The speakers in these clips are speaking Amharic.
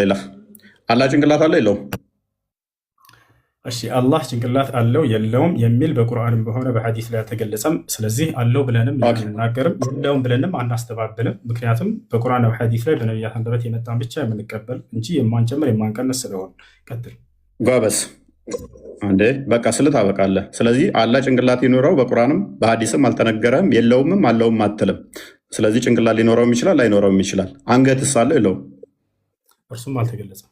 ሌላ አላህ ጭንቅላት አለው የለውም? እሺ አላህ ጭንቅላት አለው የለውም የሚል በቁርአንም በሆነ በሐዲስ ላይ አልተገለጸም። ስለዚህ አለው ብለንም አንናገርም፣ የለውም ብለንም አናስተባብልም። ምክንያቱም በቁርአን በሐዲስ ላይ በነቢያት አንደበት የመጣን ብቻ የምንቀበል እንጂ የማንጨምር የማንቀነስ ስለሆነ። ቀጥል ጓበስ አንዴ በቃ ታበቃለህ። ስለዚህ አላህ ጭንቅላት ይኖረው በቁርአንም በሐዲስም አልተነገረም፣ የለውምም አለውም አትልም። ስለዚህ ጭንቅላት ሊኖረውም ይችላል ላይኖረውም ይችላል። አንገትስ አለው የለውም? እርሱም አልተገለጸም።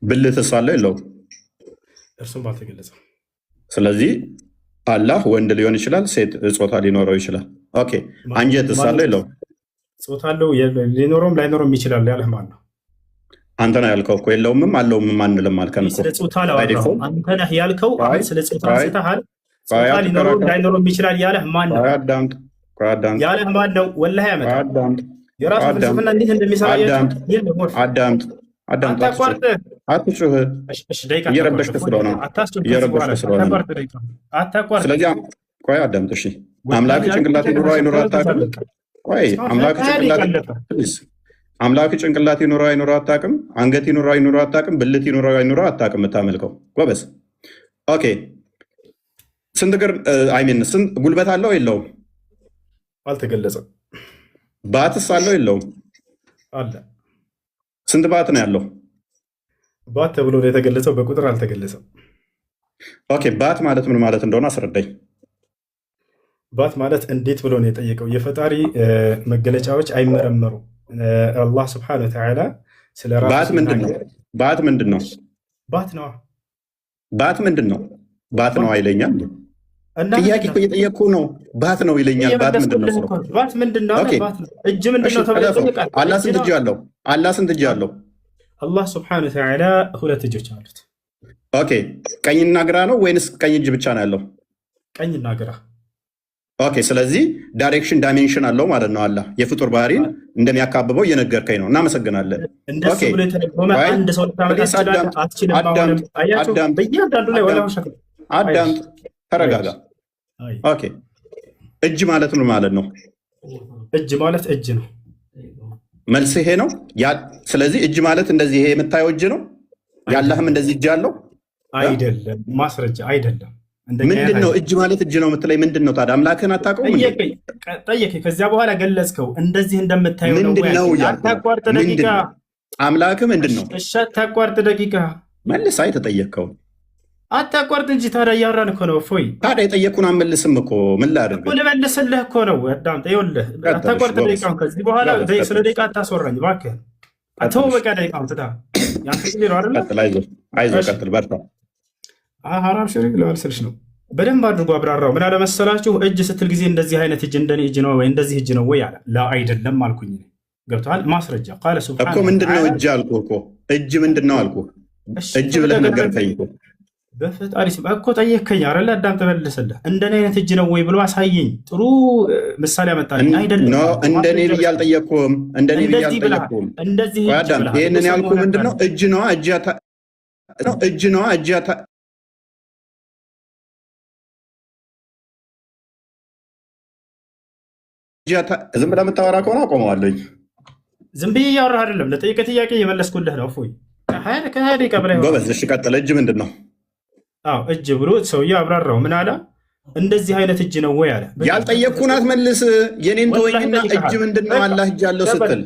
ብልትስ አለው የለውም? እርሱም አልተገለጸም። ስለዚህ አላህ ወንድ ሊሆን ይችላል፣ ሴት ጾታ ሊኖረው ይችላል። ኦኬ አንጀትስ አለው የለውም? ጾታ አለው ሊኖረውም ላይኖረውም ይችላል ያለህ ማን ነው? አንተ ነህ ያልከው እኮ የለውምም አለውምም አንልም አልከን እኮ። ስለ ጾታ አላወራሁም። አንተ ነህ ያልከው። አሁን ስለ ጾታ አንስተሃል። ጾታ ሊኖረውም ላይኖረውም ይችላል ያለህ ማን ነው? ያለህ ማን ነው? ወላሂ ያመጣ የራሱ ፍልስፍና እንዴት እንደሚሰራ አዳምጥ። አትጩህ፣ እየረበሽክ ስለሆነ ስለዚህ ቆይ አዳምጥ። እሺ አምላክ ጭንቅላት ይኑረው አይኑረው አታውቅም? ቆይ አምላክ ጭንቅላት ይኑረው አይኑረው አታውቅም? አንገት ይኑረው አይኑረው አታውቅም? ብልት ይኑረው አይኑረው አታውቅም? የምታመልከው ጎበዝ። ኦኬ ስንት እግር ስንት ጉልበት አለው የለውም? አልተገለጸም። ባትስ አለው የለውም? አለ። ስንት ባት ነው ያለው? ባት ተብሎ ነው የተገለጸው፣ በቁጥር አልተገለጸም። ኦኬ ባት ማለት ምን ማለት እንደሆነ አስረዳኝ። ባት ማለት እንዴት ብሎ ነው የጠየቀው? የፈጣሪ መገለጫዎች አይመረመሩ። አላህ ስብሐነሁ ወተዓላ ስለ ራሱ ባት ምንድን ነው? ባት ምንድን ነው? ባት ነው። ባት ምንድን ነው? ባት ነው አይለኛል። ጥያቄ እኮ እየጠየቅኩ ነው። ባት ነው ይለኛል። ባት ምንድን ነው? ባት ምንድን ነው? እጅ ምንድን ነው ተብሎ ይጠየቃል። አላህ ስንት እጅ አለው? አላህ ስንት እጅ አለው? አላህ ስብሐነሁ ወተዓላ ሁለት እጆች አሉት። ኦኬ ቀኝና ግራ ነው ወይንስ ቀኝ እጅ ብቻ ነው ያለው? ቀኝና ግራ። ኦኬ ስለዚህ ዳይሬክሽን ዳይሜንሽን አለው ማለት ነው። አላህ የፍጡር ባህሪን እንደሚያካብበው እየነገርከኝ ነው። እናመሰግናለን። እንደሱ ብሎ የተደጎመ አንድ ሰው አዳምጥ፣ ተረጋጋ። ኦኬ እጅ ማለት ምን ማለት ነው? እጅ ማለት እጅ ነው። መልስ ይሄ ነው። ስለዚህ እጅ ማለት እንደዚህ ይሄ የምታየው እጅ ነው። ያለህም እንደዚህ እጅ አለው አይደለም? ማስረጃ አይደለም። ምንድን ነው እጅ ማለት እጅ ነው የምትለኝ? ምንድን ነው ታዲያ? አምላክህን አታውቀውም? ጠየቀኝ። ከዚያ በኋላ ገለጽከው። እንደዚህ እንደምታየው ነው። አታቋርጥ ደቂቃ። አምላክህ ምንድን ነው? እሺ አታቋርጥ ደቂቃ። መልስ። አይ ተጠየቅከው አታቋርጥ እንጂ ታዲያ እያወራን እኮ ነው። እፎይ ታዲያ የጠየቅኩን አመልስም እኮ ምን ላድርግ? ልመልስልህ እኮ ነው። አዳምጥ። ይኸውልህ አታቋርጥ ደቂቃውን። ከዚህ በኋላ ስለ ደቂቃ አታስወራኝ እባክህ። ተው በቃ ደቂቃውን ትታ አይዞህ ቀጥል፣ በርታ። ሀራም ሽሪክ ለመልስልሽ ነው። በደንብ አድርጎ አብራራው። ምን አለመሰላችሁ? እጅ ስትል ጊዜ እንደዚህ አይነት እጅ እንደኔ እጅ ነው ወይ እንደዚህ እጅ ነው ወይ አለ። ላ አይደለም አልኩኝ። ገብቶሃል? ማስረጃ ቃለ ሱብሃነ እኮ ምንድን ነው እጅ አልኩህ እኮ። እጅ ምንድን ነው አልኩህ። እጅ ብለህ ነገርከኝ እኮ። በፈጣሪ ስም እኮ ጠየከኝ አይደለ? አዳም ተመልሰልህ እንደኔ አይነት እጅ ነው ወይ ብሎ አሳየኝ። ጥሩ ምሳሌ አመጣልኝ። አይደለም እንደኔ ብዬ አልጠየቅኩም። እንደኔ ብዬ አልጠየቅኩም። እንደዚህ አዳም ይሄንን ያልኩህ ምንድን ነው? እጅ ነዋ እጅ ነዋ እጅ ዝም ብለህ የምታወራ ከሆነ አቆመዋለኝ። ዝም ብዬ እያወራህ አይደለም። ለጠየቀ ጥያቄ እየመለስኩልህ ነው። እፎይ ከሀያ ደቂቃ በላይ ጎበዝ። እሺ ቀጥል። እጅ ምንድን ነው? እጅ ብሎ ሰውዬው አብራራው። ምን አለ? እንደዚህ አይነት እጅ ነው ወይ አለ። ያልጠየቅኩህን አትመልስ። የኔን ተወኝና እጅ ምንድን ነው? አላህ እጅ አለው ስትል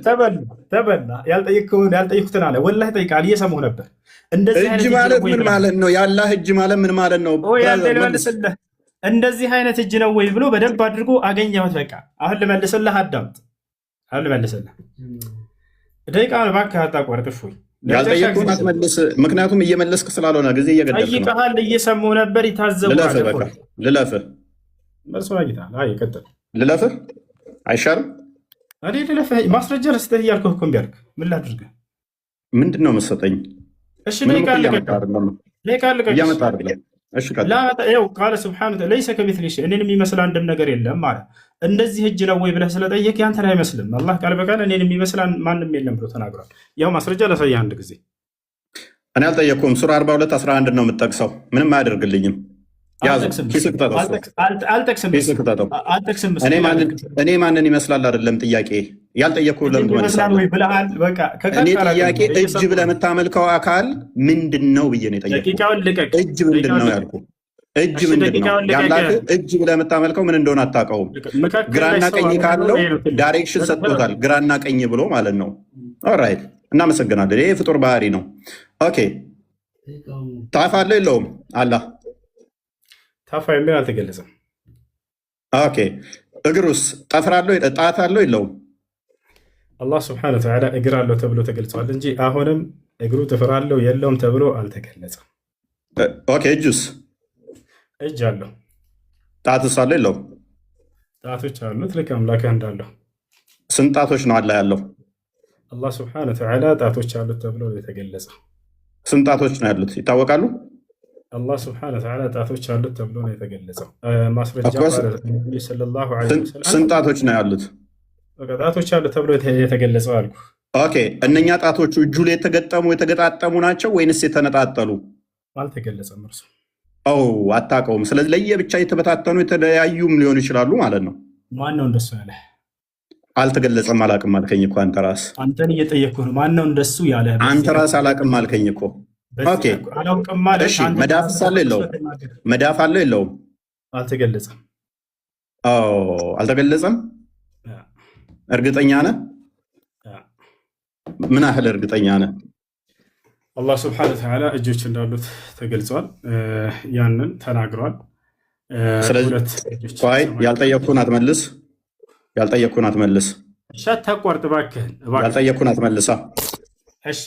ተበላ። ያልጠየቅኩትን አለ። ወላሂ ጠይቃል፣ እየሰማሁ ነበር። እጅ ማለት ምን ማለት ነው? የአላህ እጅ ማለት ምን ማለት ነው? ልመልስልህ። እንደዚህ አይነት እጅ ነው ወይ ብሎ በደንብ አድርጎ አገኘሁት። በቃ አሁን ልመልስልህ። አዳምጥ። አሁን ልመልስልህ። ደቂቃውን እባክህ አታቋርጥ። እፎይ ያልጠየቅኩህን አትመልስ። ምክንያቱም እየመለስክ ስላልሆነ ጊዜ እየገደልክ ነው። ጠይቀሃል፣ እየሰማሁ ነበር። ይታዘቡሃል። ልለፍህ መልሶ አግኝተሃል። ይቀጥል። ልለፍህ አይሻልም? እኔ ልለፍህ ማስረጃ ልስጥህ እያልኩህ እኮ እምቢ አልክ። ምን ላድርግህ? ምንድን ነው የምትሰጠኝ? እሺ ደቂቃ ልቀቅ። እያመጣህ አይደለም። ቃለ ስብሐነሁ ለይሰ ከሚስሊሂ ሸይእ እኔን የሚመስል አንድም ነገር የለም ማለት። እንደዚህ እጅ ነው ወይ ብለህ ስለጠየቅ ያንተን አይመስልም። አላህ ቃል በቃል እኔን የሚመስል ማንም የለም ብሎ ተናግሯል። ያው ማስረጃ ላሳየህ አንድ ጊዜ። እኔ አልጠየቅኩም። ሱራ 42 11 ነው የምጠቅሰው። ምንም አያደርግልኝም። እኔ ማንን ይመስላል አይደለም ጥያቄ ያልጠየኩህ ለምን እኔ ጥያቄ እጅ ብለህ የምታመልከው አካል ምንድን ነው ብዬ ነው የጠየኩህ። እጅ ምንድን ነው ያልኩህ። እጅ ምንድን ነው ያላክህ? እጅ ብለህ የምታመልከው ምን እንደሆነ አታውቀውም። ግራና ቀኝ ካለው ዳይሬክሽን ሰጥቶታል፣ ግራና ቀኝ ብሎ ማለት ነው። ኦራይት፣ እናመሰግናለን። ይሄ ፍጡር ባህሪ ነው። ኦኬ፣ ታፍ አለው የለውም? አላህ ታፋ የሚል አልተገለጸም። ኦኬ፣ እግሩስ ጠፍር አለው ጣት አለው የለውም? አላህ ስብሐነ ወተዓላ እግር አለው ተብሎ ተገልጿል እንጂ አሁንም እግሩ ጥፍር አለው የለውም ተብሎ አልተገለጸም። ኦኬ፣ እጁስ? እጅ አለው። ጣትስ አለው የለውም? ጣቶች አሉት ልክ አምላክህ እንዳለው። ስንት ጣቶች ነው አላህ ያለው? አላህ ስብሐነ ወተዓላ ጣቶች አሉት ተብሎ የተገለጸው። ስንት ጣቶች ነው ያሉት ይታወቃሉ? አላህ ስብሐነ ወተዓላ ጣቶች አሉት ተብሎ ነው የተገለጸው። ማስረጃ ሰለላሁ ዐለይሂ ወሰለም ስንት ጣቶች ነው ያሉት? ጣቶች አሉት ተብሎ የተገለጸው አልኩ። ኦኬ፣ እነኛ ጣቶቹ እጁ ላይ የተገጣጠሙ ናቸው ወይንስ የተነጣጠሉ? አልተገለጸም እርሱ። አታውቀውም። ስለዚህ ለየብቻ የተበታተኑ የተለያዩም ሊሆኑ ይችላሉ ማለት ነው። ማን ነው እንደሱ ያለ? አልተገለጸም። አላቅም አልከኝ እኮ አንተ ራስህ። አንተን እየጠየቅኩህ ነው። ማን ነው እንደሱ ያለ? አንተ ራስህ አላቅም አልከኝ እኮ። ኦኬ፣ እሺ፣ መዳፍ አለው የለውም? መዳፍ አለው የለውም? አልተገለጸም። አልተገለጸም። እርግጠኛ ነህ? ምን ያህል እርግጠኛ ነህ? አላህ ስብሐነ ወተዓላ እጆች እንዳሉት ተገልጿል። ያንን ተናግሯል። ስለዚህ ያልጠየቅኩህን አትመልስ። ያልጠየቅኩህን አትመልስ። አታቋርጥ እባክህን። ያልጠየቅኩህን አትመልሳ። እሺ